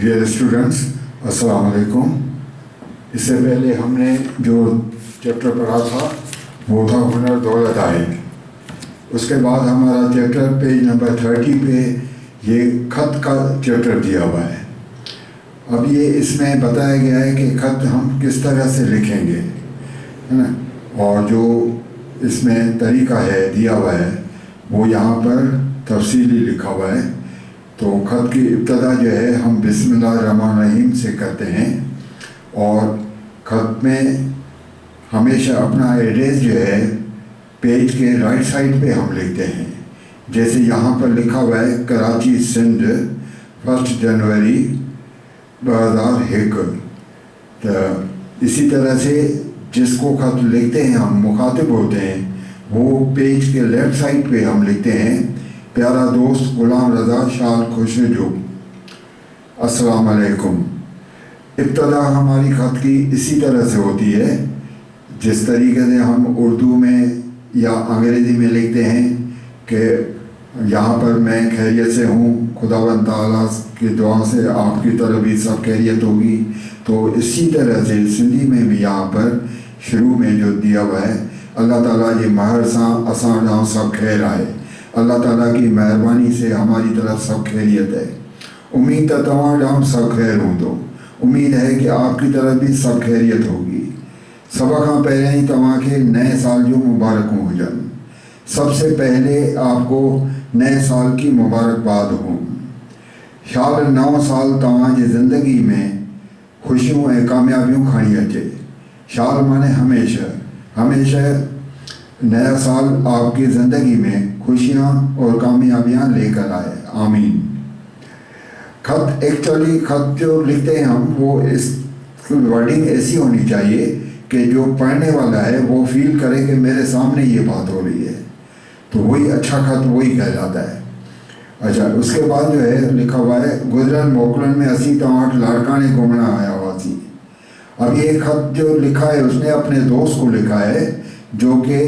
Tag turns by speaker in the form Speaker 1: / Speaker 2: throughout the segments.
Speaker 1: Dear students, السلام علیکم۔ اس سے پہلے ہم نے جو چیپٹر پڑھا تھا وہ تھا ہنر دولت آئے۔ اس کے بعد ہمارا چیپٹر پیج نمبر 30 پہ یہ خط کا چیپٹر دیا ہوا ہے۔ اب یہ اس میں بتایا گیا ہے کہ خط ہم کس طرح سے لکھیں گے، ہے نا، اور جو اس میں طریقہ ہے دیا ہوا ہے وہ یہاں پر تفصیلی لکھا ہوا ہے۔ تو خط کی ابتدا جو ہے ہم بسم اللہ الرحمن الرحیم سے کرتے ہیں، اور خط میں ہمیشہ اپنا ایڈریس جو ہے پیج کے رائٹ سائڈ پہ ہم لکھتے ہیں۔ جیسے یہاں پر لکھا ہوا ہے کراچی سندھ 1 جنوری 2001۔ تو اسی طرح سے جس کو خط لکھتے ہیں ہم مخاطب ہوتے ہیں، وہ پیج کے لیفٹ سائڈ پہ ہم لکھتے ہیں پیارا دوست غلام رضا شال خوشرجو، السلام علیکم۔ ابتدا ہماری خط کی اسی طرح سے ہوتی ہے جس طریقے سے ہم اردو میں یا انگریزی میں لکھتے ہیں کہ یہاں پر میں خیریت سے ہوں، خداوند تعالیٰ کی دعا سے آپ کی طرف بھی سب خیریت ہوگی۔ تو اسی طرح سے سندھی میں بھی یہاں پر شروع میں جو دیا ہوا ہے، اللہ تعالیٰ یہ مہر ساں اساں ڈاؤں سب خیر آئے، اللہ تعالیٰ کی مہربانی سے ہماری طرف سب خیریت ہے۔ امید ہے تمام ڈاؤں سب خیر ہوں، تو امید ہے کہ آپ کی طرف بھی سب خیریت ہوگی۔ سب کھاں پہلے ہی تمام کے نئے سال جو مبارک ہو جان، سب سے پہلے آپ کو نئے سال کی مبارکباد ہوں۔ شال نو سال تمام کی زندگی میں خوشیوں اور کامیابیوں کھانی اچے۔ شال مانے ہمیشہ، ہمیشہ نیا سال آپ کی زندگی میں خوشیاں اور کامیابیاں لے کر آئے، آمین۔ خط ایکچولی خط جو لکھتے ہیں ہم، وہ اس ورڈنگ ایسی ہونی چاہیے کہ جو پڑھنے والا ہے وہ فیل کرے کہ میرے سامنے یہ بات ہو رہی ہے، تو وہی اچھا خط وہی کہلاتا ہے۔ اچھا، اس کے بعد جو ہے لکھا ہوا ہے گزرن موکلن میں اسی تماٹ لاڑکانے گھومنا آیا ہوا سی۔ اب یہ خط جو لکھا ہے اس نے اپنے دوست کو لکھا ہے جو کہ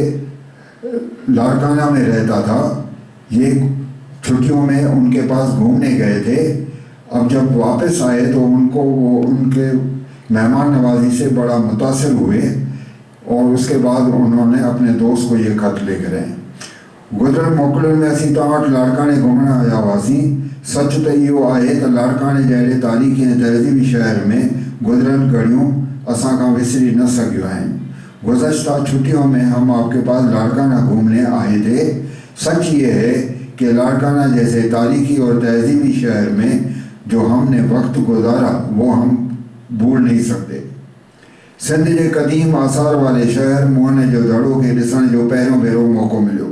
Speaker 1: لاڑکانہ میں رہتا تھا۔ یہ چھٹیوں میں ان کے پاس گھومنے گئے تھے۔ اب جب واپس آئے تو ان کو وہ ان کے مہمان نوازی سے بڑا متاثر ہوئے، اور اس کے بعد انہوں نے اپنے دوست کو یہ خط لکھ رہے ہیں۔ گزرن موکلن میں اسی تماٹ لاڑکانے گھومنا آیا ہوا سی، سچ تو یہ آئے تو لاڑکانے جہڑے تاریخی تہذیبی شہر میں گزرن گھڑیوں اساں کا وسری نہ سکیوں ہیں۔ گزشتہ چھٹیوں میں ہم آپ کے پاس لاڑکانہ گھومنے آئے تھے۔ سچ یہ ہے کہ لاڑکانہ جیسے تاریخی اور تہذیبی شہر میں جو ہم نے وقت گزارا وہ ہم بھول نہیں سکتے۔ سندھ کے قدیم آثار والے شہر موہن جو دھڑوں کے ڈسن جو پہروں بھیرو موقع ملو۔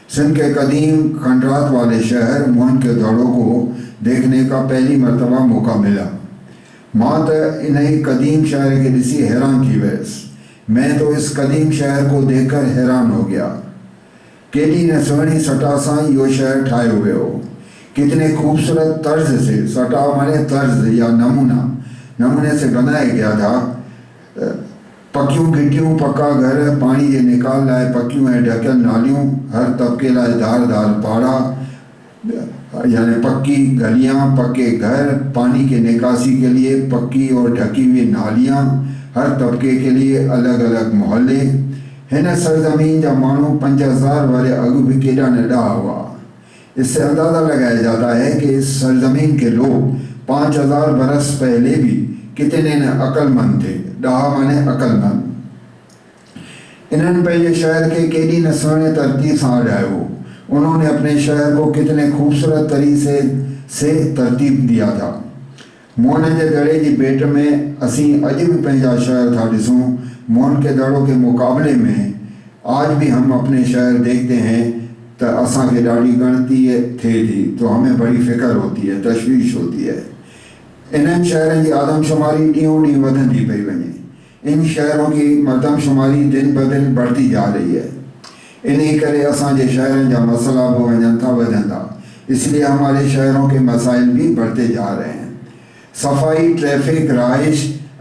Speaker 1: سندھ کے قدیم کھنڈرات والے شہر موہن کے دھڑوں کو دیکھنے کا پہلی مرتبہ موقع ملا۔ ماں تو انہیں قدیم شہر کے ڈسی حیران تھی ویس، میں تو اس قدیم شہر کو دیکھ کر حیران ہو گیا۔ کیڈی نے سوہنی سٹا ساں یہ شہر ٹھائے ہوئے ہو، کتنے خوبصورت طرز سے، سٹا مانے طرز یا نمونے سے بنایا گیا تھا۔ پکیوں گھٹیوں پکا گھر، پانی کے نکال لائے پکیوں ہیں ڈھکل نالیوں، ہر طبقے لائے دھار دھار پاڑا، یعنی پکی گلیاں، پکے گھر، پانی کے نکاسی کے لیے پکی اور ڈھکی ہوئی نالیاں، ہر طبقے کے لیے الگ الگ محلے۔ ہن سرزمین جا مانو 5000 والے اگو بھی کیڈا نے ڈھا ہوا۔ اس سے اندازہ لگایا جاتا ہے کہ اس سرزمین کے لوگ 5000 برس پہلے بھی کتنے نے عقل مند تھے۔ ڈھا مانے عقل مند۔ انہوں پہلے شہر کے کیڈی نے سونے ترتیب سے اڑائے ہو، انہوں نے اپنے شہر کو کتنے خوبصورت طریقے سے ترتیب دیا تھا۔ موہن کے دڑے کی بیٹ میں اسیں اج بھی پنجا شہر تھا ڈسوں، موہن کے دڑوں کے مقابلے میں آج بھی ہم اپنے شہر دیکھتے ہیں تو اساں کے ڈاڑی گنتی تھے تھی، تو ہمیں بڑی فکر ہوتی ہے، تشویش ہوتی ہے۔ انہن شہروں کی آدم شماری ڈیوں ڈی ودندی پئی ونے، ان شہروں کی مردم شماری دن بدن بڑھتی جا رہی ہے۔ انہی کرے اساں جے شہروں جا مسئلہ بھی ونجن تھا ودندا، اس لیے ہمارے شہروں کے مسائل بھی بڑھتے جا رہے ہیں۔ صفائی، ٹریفک، رہائش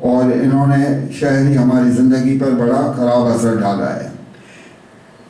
Speaker 1: اور انہوں نے شہری ہماری زندگی پر بڑا خراب اثر ڈالا ہے.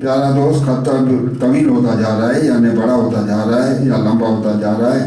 Speaker 1: پیارا دوست خط طویل ہوتا جا رہا ہے یعنی بڑا ہوتا جا رہا ہے یا لمبا ہوتا جا رہا ہے.